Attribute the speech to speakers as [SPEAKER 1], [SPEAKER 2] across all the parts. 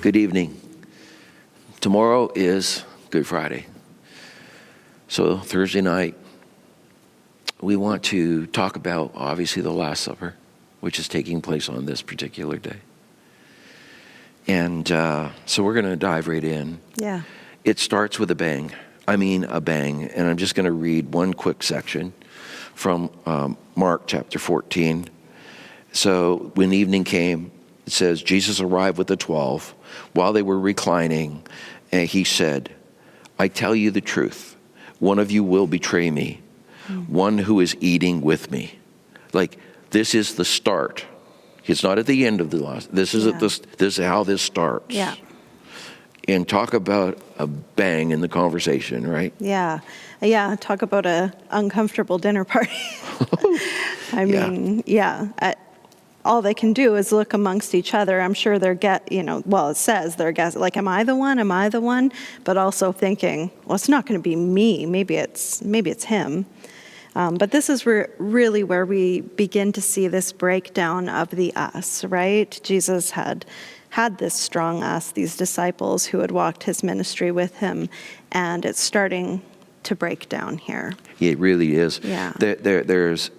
[SPEAKER 1] Good evening. Tomorrow is Good Friday. So Thursday night, we want to talk about, obviously, the Last Supper, which is taking place on this particular day. And so we're going to dive right in.
[SPEAKER 2] Yeah.
[SPEAKER 1] It starts with a bang. I mean a bang. And I'm just going to read one quick section from Mark chapter 14. So when evening came, it says, Jesus arrived with the 12. While they were reclining, and he said, I tell you the truth. One of you will betray me. One who is eating with me. Like, this is the start. It's not at the end of the last. This is this is how this starts.
[SPEAKER 2] Yeah.
[SPEAKER 1] And talk about a bang in the conversation, right?
[SPEAKER 2] Yeah. Yeah. Talk about a uncomfortable dinner party. I mean, all they can do is look amongst each other. I'm sure they're it says they're guessing, like, am I the one? Am I the one? But also thinking, well, it's not going to be me. Maybe it's him. But this is really where we begin to see this breakdown of the us, right? Jesus had this strong us, these disciples who had walked his ministry with him, and it's starting to break down here.
[SPEAKER 1] It really is.
[SPEAKER 2] Yeah.
[SPEAKER 1] There's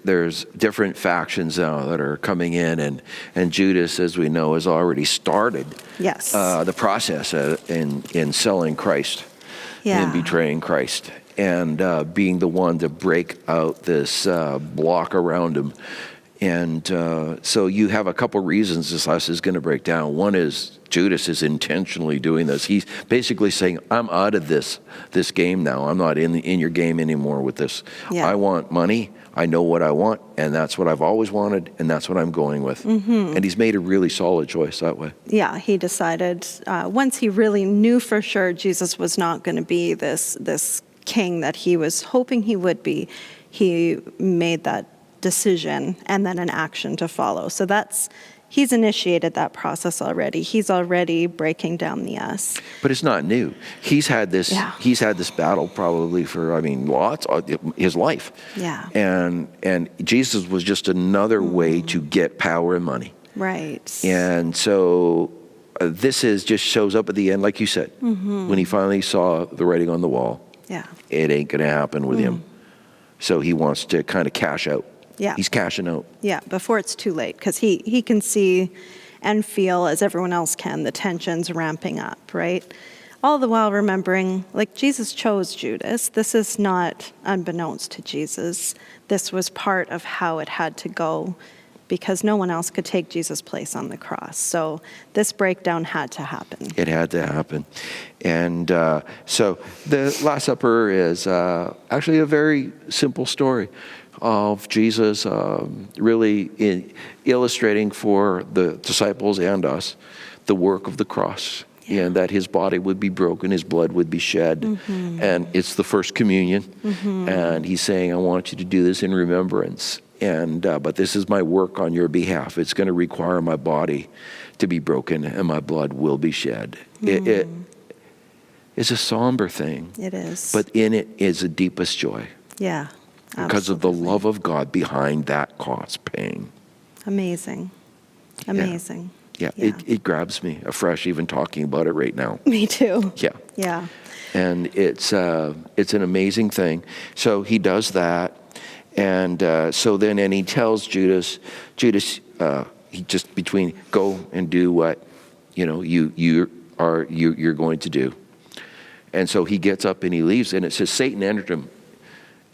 [SPEAKER 1] different factions now that are coming in, and Judas, as we know, has already started the process in selling Christ and betraying Christ, and being the one to break out this block around him. And so you have a couple reasons this us is going to break down. One is Judas is intentionally doing this. He's basically saying, I'm out of this game now. I'm not in your game anymore with this. Yeah. I want money. I know what I want, and that's what I've always wanted, and that's what I'm going with. Mm-hmm. And he's made a really solid choice that way. Yeah,
[SPEAKER 2] he decided once he really knew for sure Jesus was not going to be this king that he was hoping he would be, he made that decision and then an action to follow. So he's initiated that process already. He's already breaking down the us.
[SPEAKER 1] But it's not new. He's had this battle probably for lots of his life.
[SPEAKER 2] Yeah.
[SPEAKER 1] And Jesus was just another way to get power and money.
[SPEAKER 2] Right.
[SPEAKER 1] And so this just shows up at the end, like you said, when he finally saw the writing on the wall.
[SPEAKER 2] Yeah.
[SPEAKER 1] It ain't going to happen with him. So he wants to kind of cash out.
[SPEAKER 2] Yeah.
[SPEAKER 1] He's cashing out.
[SPEAKER 2] Yeah, before it's too late, because he can see and feel, as everyone else can, the tensions ramping up, right? All the while remembering, like, Jesus chose Judas. This is not unbeknownst to Jesus. This was part of how it had to go, because no one else could take Jesus' place on the cross. So this breakdown had to happen. It had to happen.
[SPEAKER 1] And so the Last Supper is actually a very simple story of Jesus really illustrating for the disciples and us the work of the cross. Yeah. And that his body would be broken, his blood would be shed. Mm-hmm. And it's the first communion. Mm-hmm. And he's saying, I want you to do this in remembrance. And but this is my work on your behalf. It's going to require my body to be broken and my blood will be shed. Mm. It is a somber thing.
[SPEAKER 2] It is.
[SPEAKER 1] But in it is the deepest joy.
[SPEAKER 2] Yeah.
[SPEAKER 1] Because of the love of God behind that cause pain.
[SPEAKER 2] Amazing.
[SPEAKER 1] Yeah. It grabs me afresh even talking about it right now.
[SPEAKER 2] Me too.
[SPEAKER 1] Yeah. And it's an amazing thing. So he does that. And so then, and he tells Judas, he just go and do what, you're going to do. And so he gets up and he leaves, and it says Satan entered him,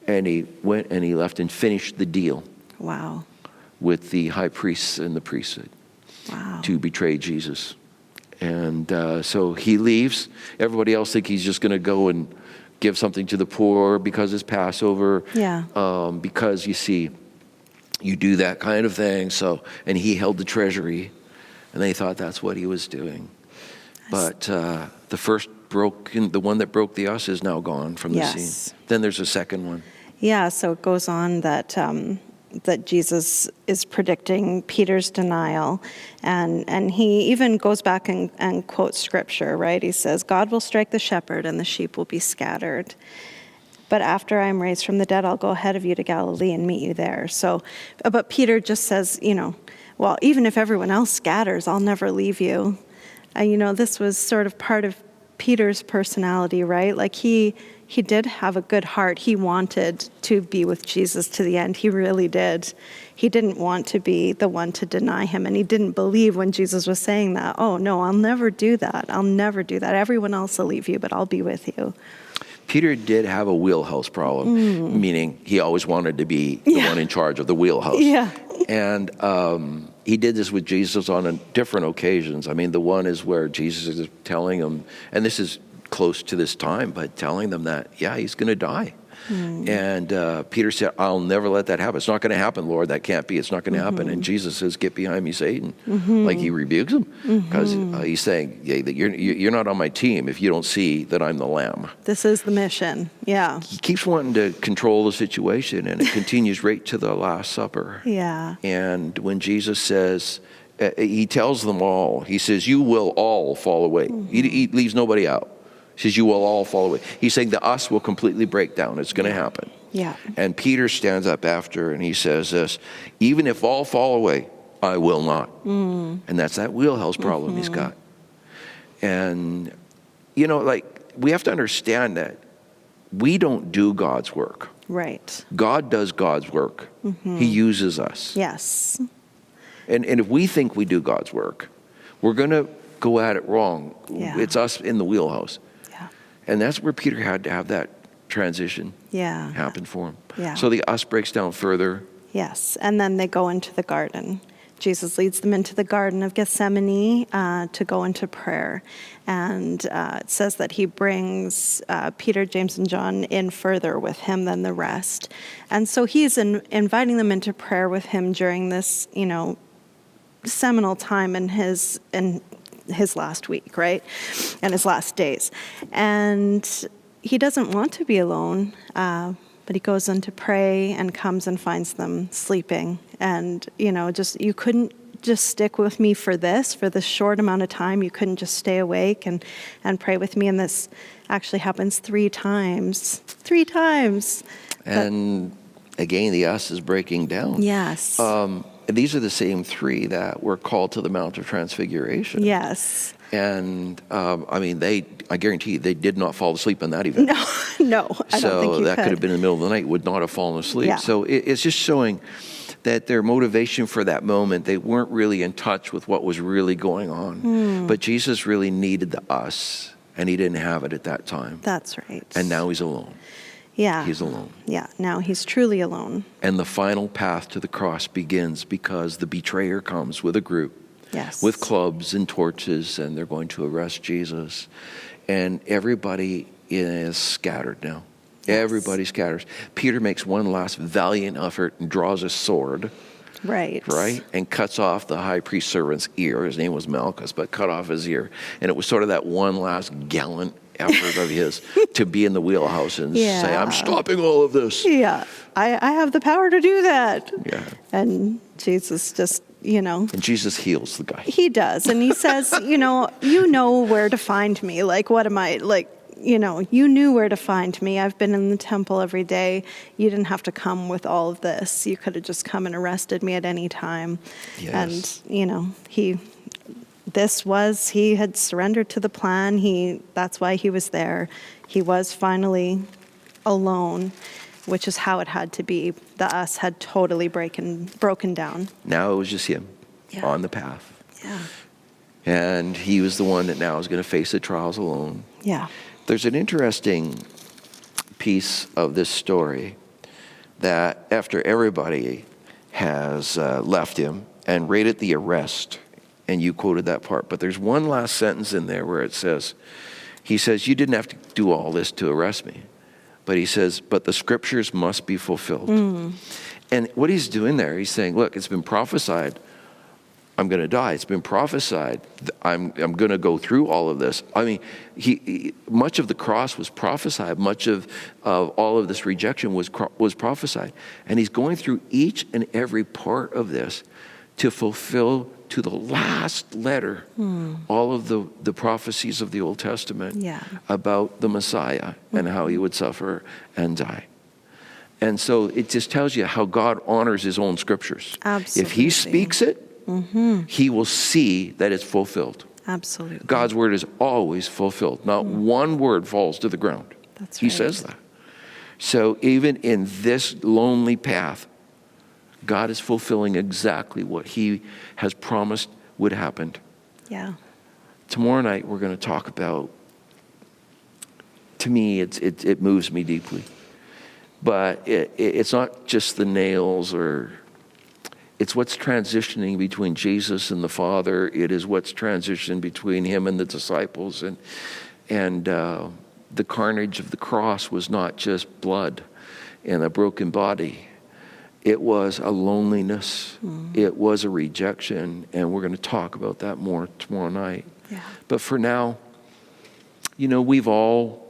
[SPEAKER 1] and he went and he left and finished the deal.
[SPEAKER 2] Wow.
[SPEAKER 1] With the high priests and the priesthood.
[SPEAKER 2] Wow.
[SPEAKER 1] To betray Jesus. And so he leaves. Everybody else think he's just going to go and give something to the poor because it's Passover.
[SPEAKER 2] Yeah.
[SPEAKER 1] Because you see, you do that kind of thing. So, and he held the treasury, and they thought that's what he was doing. But the one that broke the us is now gone from the scene. Then there's a second one.
[SPEAKER 2] Yeah. So it goes on that Jesus is predicting Peter's denial, and he even goes back and quotes scripture, right? He says, God will strike the shepherd and the sheep will be scattered. But after I'm raised from the dead, I'll go ahead of you to Galilee and meet you there. So, but Peter just says, well, even if everyone else scatters, I'll never leave you. And, this was sort of part of Peter's personality, right? Like he did have a good heart. He wanted to be with Jesus to the end. He really did. He didn't want to be the one to deny him. And he didn't believe when Jesus was saying that, oh, no, I'll never do that. I'll never do that. Everyone else will leave you, but I'll be with you.
[SPEAKER 1] Peter did have a wheelhouse problem, meaning he always wanted to be the one in charge of the wheelhouse.
[SPEAKER 2] Yeah.
[SPEAKER 1] And he did this with Jesus on different occasions. I mean, the one is where Jesus is telling him, and this is close to this time, but telling them that, he's going to die. And Peter said, I'll never let that happen. It's not going to happen, Lord. That can't be. It's not going to happen. And Jesus says, get behind me, Satan. Like he rebukes him because he's saying, that you're not on my team if you don't see that I'm the Lamb.
[SPEAKER 2] This is the mission. Yeah.
[SPEAKER 1] He keeps wanting to control the situation, and it continues right to the Last Supper.
[SPEAKER 2] Yeah.
[SPEAKER 1] And when Jesus says, he tells them all, he says, you will all fall away. He leaves nobody out. He says, you will all fall away. He's saying the us will completely break down. It's going to happen.
[SPEAKER 2] Yeah.
[SPEAKER 1] And Peter stands up after and he says this, even if all fall away, I will not. And that's that wheelhouse problem he's got. And, we have to understand that we don't do God's work.
[SPEAKER 2] Right.
[SPEAKER 1] God does God's work. He uses us.
[SPEAKER 2] Yes.
[SPEAKER 1] And if we think we do God's work, we're going to go at it wrong.
[SPEAKER 2] Yeah.
[SPEAKER 1] It's us in the wheelhouse.
[SPEAKER 2] Yeah.
[SPEAKER 1] And that's where Peter had to have that transition
[SPEAKER 2] Yeah.
[SPEAKER 1] happen for him.
[SPEAKER 2] Yeah.
[SPEAKER 1] So the us breaks down further.
[SPEAKER 2] Yes. And then they go into the garden. Jesus leads them into the Garden of Gethsemane to go into prayer. And it says that he brings Peter, James, and John in further with him than the rest. And so he's inviting them into prayer with him during this, seminal time in his last week, right? And his last days. And he doesn't want to be alone, but he goes in to pray and comes and finds them sleeping. And, you couldn't just stick with me for this short amount of time. You couldn't just stay awake and pray with me. And this actually happens 3 times. 3 times.
[SPEAKER 1] And again, the us is breaking down.
[SPEAKER 2] Yes.
[SPEAKER 1] And these are the same 3 that were called to the Mount of Transfiguration.
[SPEAKER 2] Yes.
[SPEAKER 1] And I guarantee you, they did not fall asleep in that event.
[SPEAKER 2] No, I don't think you
[SPEAKER 1] that could have been in the middle of the night, would not have fallen asleep.
[SPEAKER 2] Yeah.
[SPEAKER 1] So it's just showing that their motivation for that moment, they weren't really in touch with what was really going on. But Jesus really needed the us, and he didn't have it at that time.
[SPEAKER 2] That's right.
[SPEAKER 1] And now he's alone.
[SPEAKER 2] Yeah.
[SPEAKER 1] He's alone.
[SPEAKER 2] Yeah, now he's truly alone.
[SPEAKER 1] And the final path to the cross begins because the betrayer comes with a group.
[SPEAKER 2] Yes.
[SPEAKER 1] With clubs and torches, and they're going to arrest Jesus. And everybody is scattered now. Yes. Everybody scatters. Peter makes one last valiant effort and draws a sword.
[SPEAKER 2] Right.
[SPEAKER 1] And cuts off the high priest servant's ear. His name was Malchus, but cut off his ear. And it was sort of that one last gallant effort of his to be in the wheelhouse and say, I'm stopping all of this.
[SPEAKER 2] Yeah, I have the power to do that.
[SPEAKER 1] Yeah.
[SPEAKER 2] And Jesus just,
[SPEAKER 1] And Jesus heals the guy.
[SPEAKER 2] He does. And he says, you know where to find me. Like, what am I, like, you knew where to find me. I've been in the temple every day. You didn't have to come with all of this. You could have just come and arrested me at any time.
[SPEAKER 1] Yes.
[SPEAKER 2] And, he had surrendered to the plan. That's why he was there. He was finally alone, which is how it had to be. The us had totally broken down.
[SPEAKER 1] Now it was just him on the path.
[SPEAKER 2] Yeah.
[SPEAKER 1] And he was the one that now is going to face the trials alone.
[SPEAKER 2] Yeah.
[SPEAKER 1] There's an interesting piece of this story that after everybody has left him and right at the arrest, and you quoted that part, but there's one last sentence in there where it says, he says, you didn't have to do all this to arrest me. But he says, but the scriptures must be fulfilled. And what he's doing there, he's saying, look, it's been prophesied, I'm going to die. It's been prophesied, I'm going to go through all of this. I mean, much of the cross was prophesied. Much of all of this rejection was prophesied. And he's going through each and every part of this to fulfill to the last letter all of the prophecies of the Old Testament about the Messiah and how he would suffer and die. And so it just tells you how God honors his own scriptures.
[SPEAKER 2] Absolutely.
[SPEAKER 1] If he speaks it, he will see that it's fulfilled.
[SPEAKER 2] Absolutely.
[SPEAKER 1] God's word is always fulfilled. Not one word falls to the ground.
[SPEAKER 2] That's
[SPEAKER 1] He
[SPEAKER 2] right.
[SPEAKER 1] says that. So even in this lonely path, God is fulfilling exactly what he has promised would happen.
[SPEAKER 2] Yeah.
[SPEAKER 1] Tomorrow night we're going to talk about, to me, it moves me deeply. But it's not just the nails, or it's what's transitioning between Jesus and the Father. It is what's transitioned between him and the disciples. And the carnage of the cross was not just blood and a broken body. It was a loneliness. It was a rejection. And we're going to talk about that more tomorrow night.
[SPEAKER 2] Yeah.
[SPEAKER 1] But for now, we've all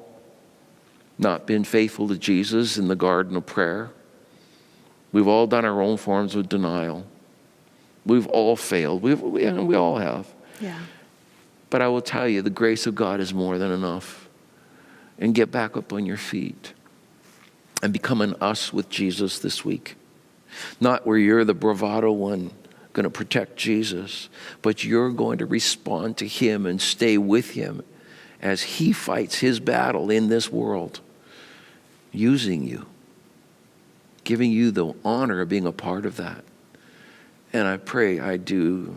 [SPEAKER 1] not been faithful to Jesus in the garden of prayer. We've all done our own forms of denial. We've all failed. We all have.
[SPEAKER 2] Yeah.
[SPEAKER 1] But I will tell you, the grace of God is more than enough. And get back up on your feet and become an us with Jesus this week. Not where you're the bravado one going to protect Jesus, but you're going to respond to him and stay with him as he fights his battle in this world, using you, giving you the honor of being a part of that. And I pray, I do,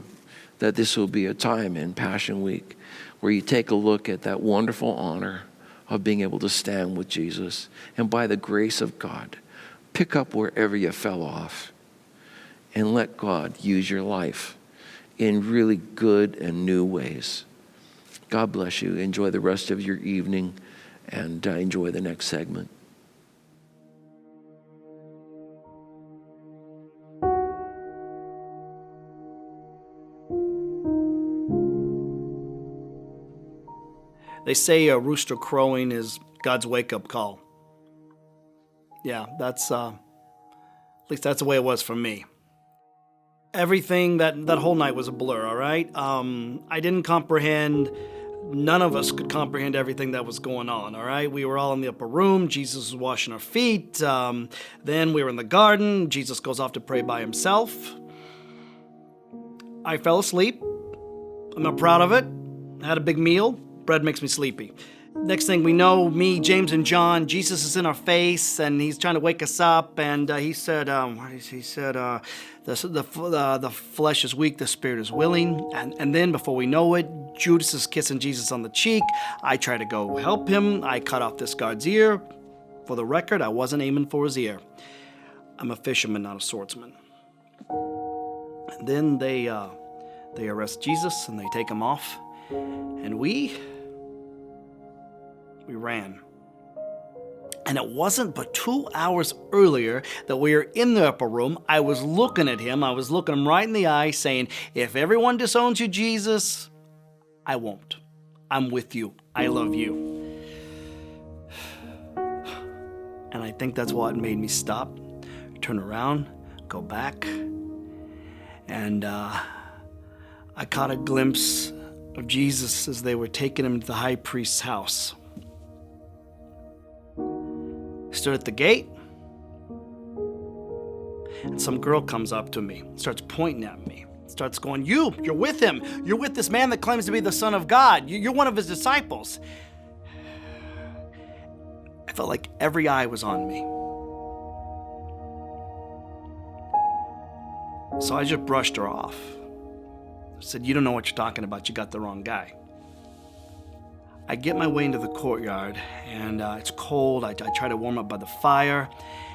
[SPEAKER 1] that this will be a time in Passion Week where you take a look at that wonderful honor of being able to stand with Jesus, and by the grace of God, pick up wherever you fell off and let God use your life in really good and new ways. God bless you. Enjoy the rest of your evening, and enjoy the next segment.
[SPEAKER 3] They say a rooster crowing is God's wake-up call. Yeah, that's at least that's the way it was for me. Everything that whole night was a blur, all right? I didn't comprehend, none of us could comprehend everything that was going on, all right? We were all in the upper room, Jesus was washing our feet, then we were in the garden, Jesus goes off to pray by himself. I fell asleep. I'm not proud of it. I had a big meal. Bread makes me sleepy. Next thing we know, me, James, and John, Jesus is in our face, and he's trying to wake us up. And he said, the flesh is weak, the spirit is willing. And then before we know it, Judas is kissing Jesus on the cheek. I try to go help him. I cut off this guard's ear. For the record, I wasn't aiming for his ear. I'm a fisherman, not a swordsman. And then they arrest Jesus and they take him off. And we ran. And it wasn't but 2 hours earlier that we were in the upper room. I was looking at him. I was looking him right in the eye saying, if everyone disowns you, Jesus, I won't. I'm with you. I love you. And I think that's what made me stop, turn around, go back. And I caught a glimpse of Jesus as they were taking him to the high priest's house. Stood at the gate, and some girl comes up to me, starts pointing at me, starts going, you're with him. You're with this man that claims to be the Son of God. You're one of his disciples. I felt like every eye was on me. So I just brushed her off. I said, you don't know what you're talking about. You got the wrong guy. I get my way into the courtyard, and it's cold. I try to warm up by the fire.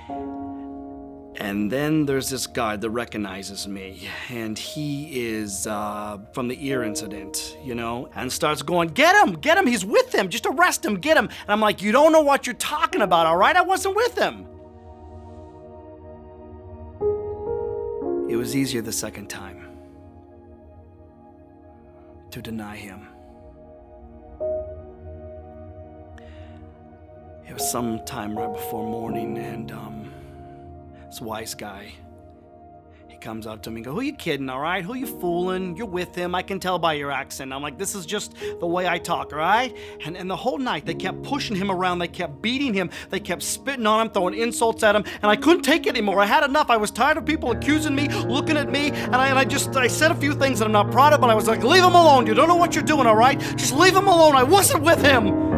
[SPEAKER 3] And then there's this guard that recognizes me, and he is from the ear incident, and starts going, get him, he's with him, just arrest him, get him. And I'm like, you don't know what you're talking about, all right? I wasn't with him. It was easier the second time to deny him. It was sometime right before morning, and this wise guy, he comes up to me and goes, who you kidding, all right? Who you fooling? You're with him. I can tell by your accent. I'm like, this is just the way I talk, all right? And the whole night, they kept pushing him around. They kept beating him. They kept spitting on him, throwing insults at him. And I couldn't take it anymore. I had enough. I was tired of people accusing me, looking at me. And I said a few things that I'm not proud of, but I was like, leave him alone. You don't know what you're doing, all right? Just leave him alone. I wasn't with him.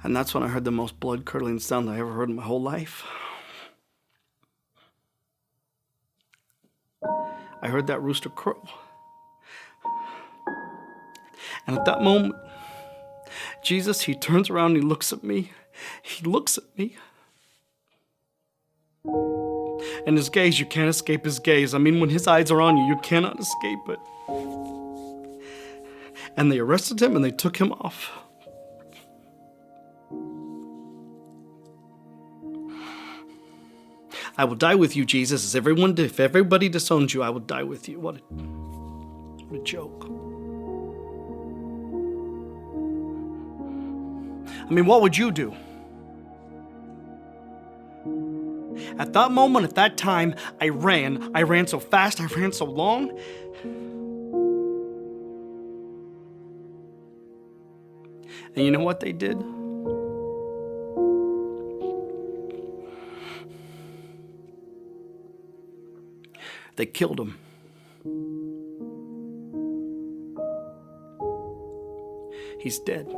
[SPEAKER 3] And that's when I heard the most blood-curdling sound I ever heard in my whole life. I heard that rooster crow. And at that moment, Jesus, he turns around and he looks at me. He looks at me. And his gaze, you can't escape his gaze. I mean, when his eyes are on you, you cannot escape it. And they arrested him and they took him off. I will die with you, Jesus. If everybody disowns you, I will die with you. What a joke. I mean, what would you do? At that moment, at that time, I ran. I ran so fast, I ran so long. And you know what they did? They killed him. He's dead.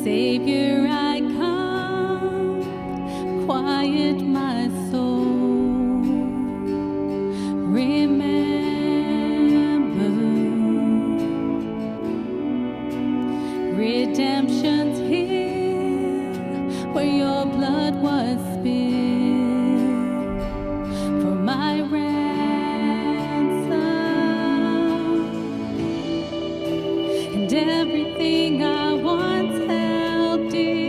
[SPEAKER 4] Savior, I come, quiet my soul. Remember, redemption's here, where your blood was spilled for my ransom, and everything I once held dear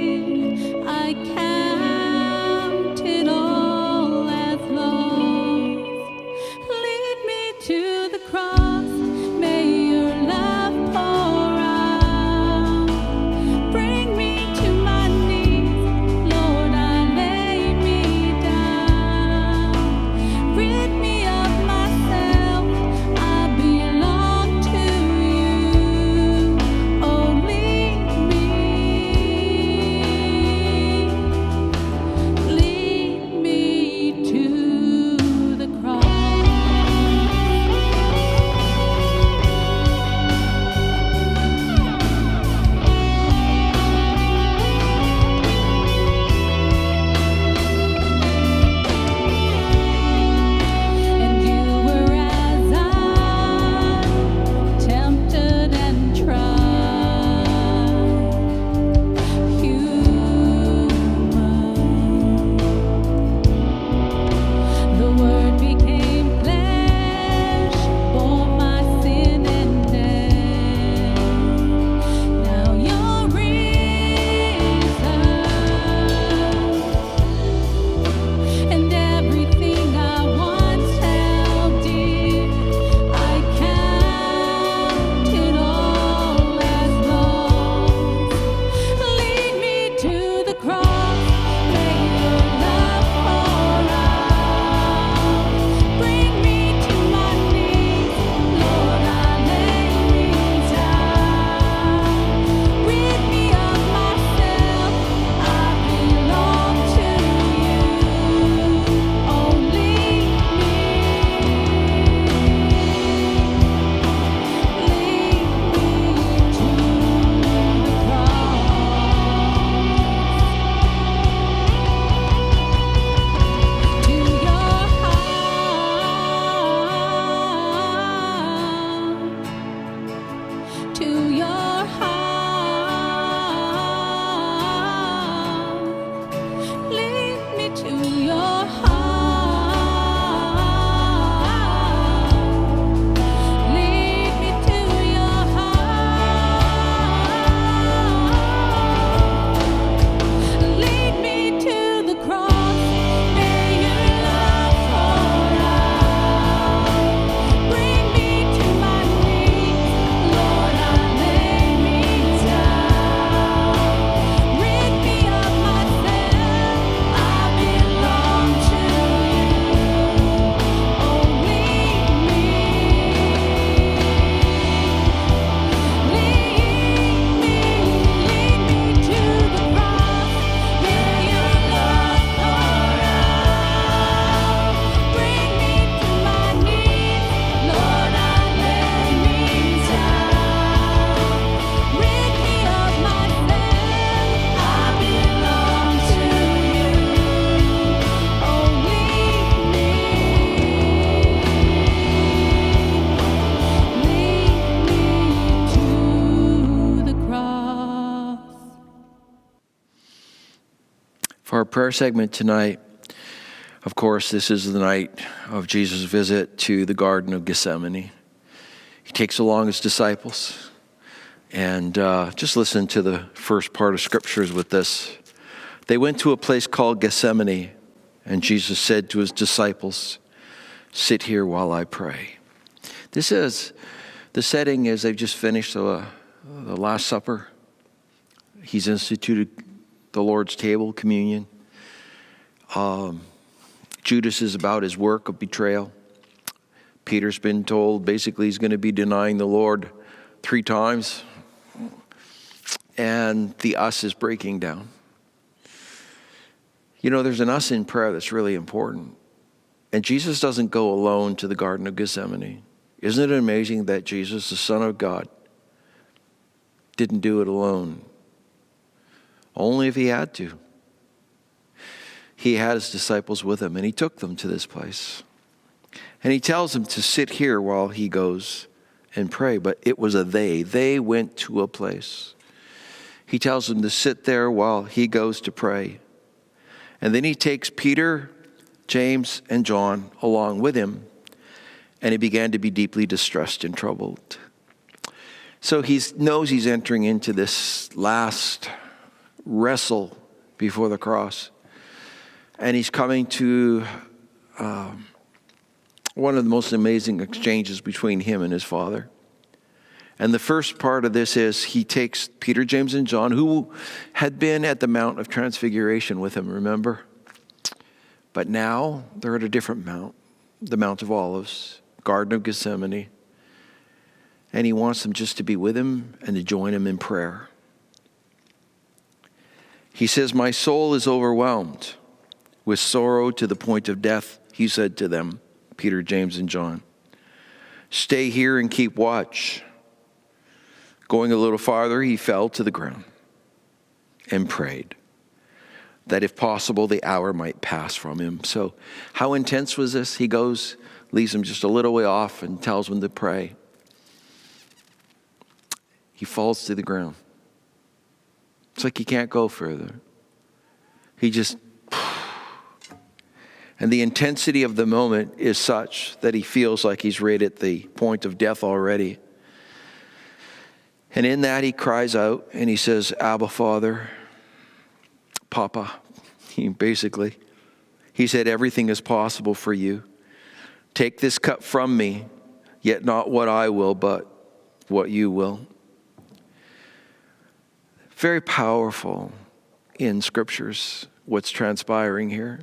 [SPEAKER 1] prayer segment tonight, of course, this is the night of Jesus' visit to the Garden of Gethsemane. He takes along his disciples. And just listen to the first part of Scriptures with this. They went to a place called Gethsemane, and Jesus said to his disciples, "Sit here while I pray." This is, the setting is they've just finished the Last Supper. He's instituted the Lord's table, communion. Judas is about his work of betrayal. Peter's been told basically he's going to be denying the Lord 3 times. And the us is breaking down. You know, there's an us in prayer that's really important. And Jesus doesn't go alone to the Garden of Gethsemane. Isn't it amazing that Jesus, the Son of God, didn't do it alone? Only if he had to. He had his disciples with him, and he took them to this place. And he tells them to sit here while he goes and pray. But it was a they. They went to a place. He tells them to sit there while he goes to pray. And then he takes Peter, James, and John along with him. And he began to be deeply distressed and troubled. So he knows he's entering into this last wrestle before the cross. And he's coming to one of the most amazing exchanges between him and his Father. And the first part of this is he takes Peter, James, and John, who had been at the Mount of Transfiguration with him, remember? But now they're at a different mount, the Mount of Olives, Garden of Gethsemane. And he wants them just to be with him and to join him in prayer. He says, "My soul is overwhelmed with sorrow to the point of death," he said to them, Peter, James, and John. "Stay here and keep watch." Going a little farther, he fell to the ground and prayed that if possible, the hour might pass from him. So how intense was this? He goes, leaves them just a little way off and tells them to pray. He falls to the ground. It's like he can't go further. He just... And the intensity of the moment is such that he feels like he's right at the point of death already. And in that he cries out and he says, "Abba, Father, Papa." Basically, he said, "Everything is possible for you. Take this cup from me, yet not what I will, but what you will." Very powerful in Scriptures, what's transpiring here.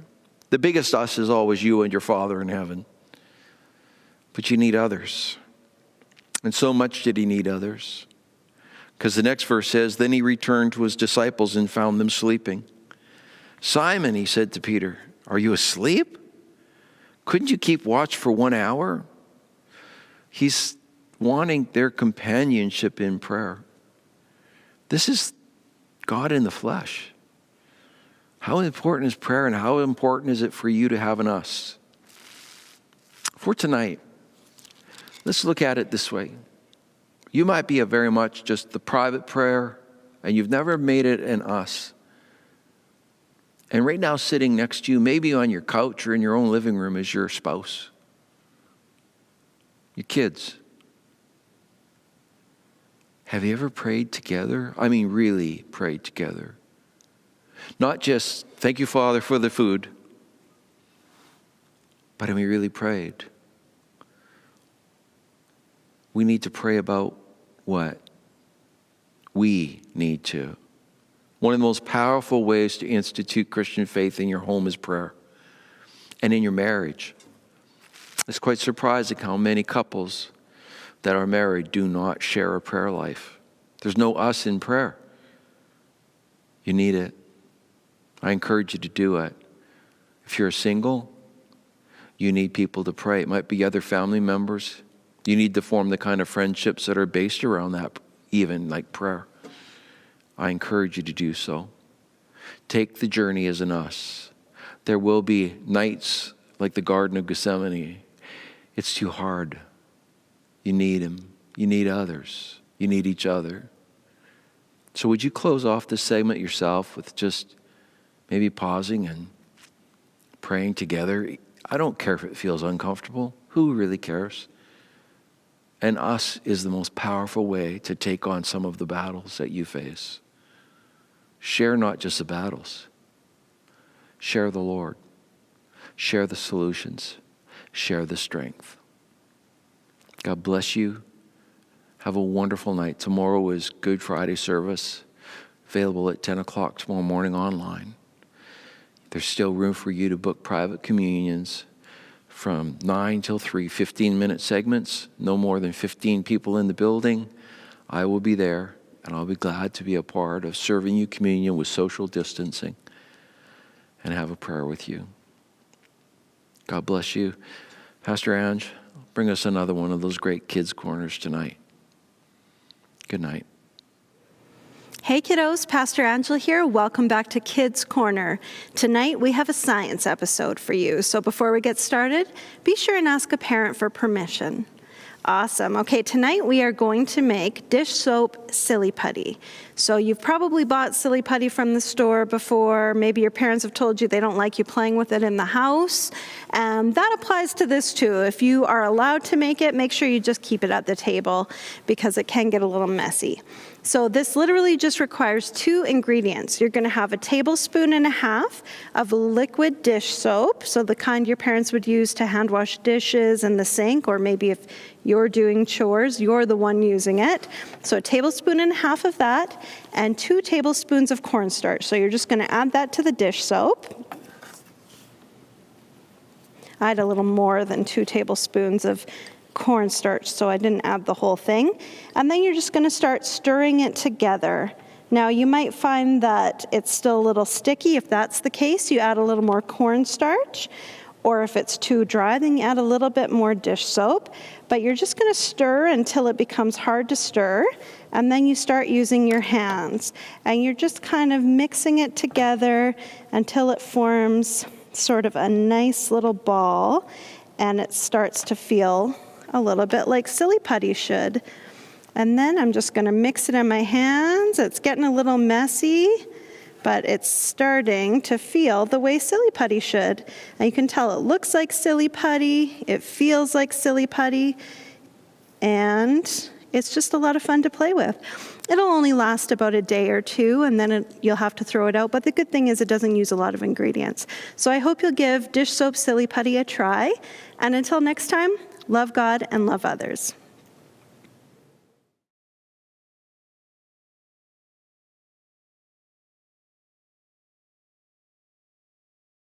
[SPEAKER 1] The biggest us is always you and your Father in heaven. But you need others. And so much did he need others. Because the next verse says, "Then he returned to his disciples and found them sleeping. 'Simon,' he said to Peter, 'are you asleep? Couldn't you keep watch for 1 hour?'" He's wanting their companionship in prayer. This is God in the flesh. How important is prayer, and how important is it for you to have in us? For tonight, let's look at it this way. You might be a very much just the private prayer, and you've never made it an us. And right now, sitting next to you, maybe on your couch or in your own living room, is your spouse, your kids. Have you ever prayed together? I mean, really prayed together. Not just, "Thank you, Father, for the food," but have we really prayed? We need to pray about what? We need to. One of the most powerful ways to institute Christian faith in your home is prayer. And in your marriage. It's quite surprising how many couples that are married do not share a prayer life. There's no us in prayer. You need it. I encourage you to do it. If you're single, you need people to pray. It might be other family members. You need to form the kind of friendships that are based around that, even like prayer. I encourage you to do so. Take the journey as an us. There will be nights like the Garden of Gethsemane. It's too hard. You need him. You need others. You need each other. So would you close off this segment yourself with just maybe pausing and praying together. I don't care if it feels uncomfortable. Who really cares? And us is the most powerful way to take on some of the battles that you face. Share not just the battles. Share the Lord. Share the solutions. Share the strength. God bless you. Have a wonderful night. Tomorrow is Good Friday service, available at 10 o'clock tomorrow morning online. There's still room for you to book private communions from 9 till 3, 15-minute segments, no more than 15 people in the building. I will be there, and I'll be glad to be a part of serving you communion with social distancing and have a prayer with you. God bless you. Pastor Ange, bring us another one of those great kids' corners tonight. Good night.
[SPEAKER 2] Hey kiddos, Pastor Angela here. Welcome back to Kids Corner. Tonight we have a science episode for you. So before we get started, be sure and ask a parent for permission. Awesome. Okay, tonight we are going to make dish soap silly putty. So you've probably bought silly putty from the store before. Maybe your parents have told you they don't like you playing with it in the house. That applies to this too. If you are allowed to make it, make sure you just keep it at the table because it can get a little messy. So this literally just requires 2 ingredients. You're going to have 1.5 tablespoons of liquid dish soap, so the kind your parents would use to hand wash dishes in the sink, or maybe if you're doing chores, you're the one using it. So 1.5 tablespoons of that, and 2 tablespoons of cornstarch. So you're just going to add that to the dish soap. I had a little more than 2 tablespoons of cornstarch, so I didn't add the whole thing. And then you're just going to start stirring it together. Now, you might find that it's still a little sticky. If that's the case, you add a little more cornstarch. Or if it's too dry, then you add a little bit more dish soap. But you're just going to stir until it becomes hard to stir. And then you start using your hands. And you're just kind of mixing it together until it forms sort of a nice little ball. And it starts to feel a little bit like silly putty should. And then I'm just going to mix it in my hands. It's getting a little messy, but it's starting to feel the way silly putty should. And you can tell it looks like silly putty, it feels like silly putty, and it's just a lot of fun to play with. It'll only last about a day or 2, and then you'll have to throw it out. But the good thing is it doesn't use a lot of ingredients. So I hope you'll give dish soap silly putty a try. And until next time, love God and love others.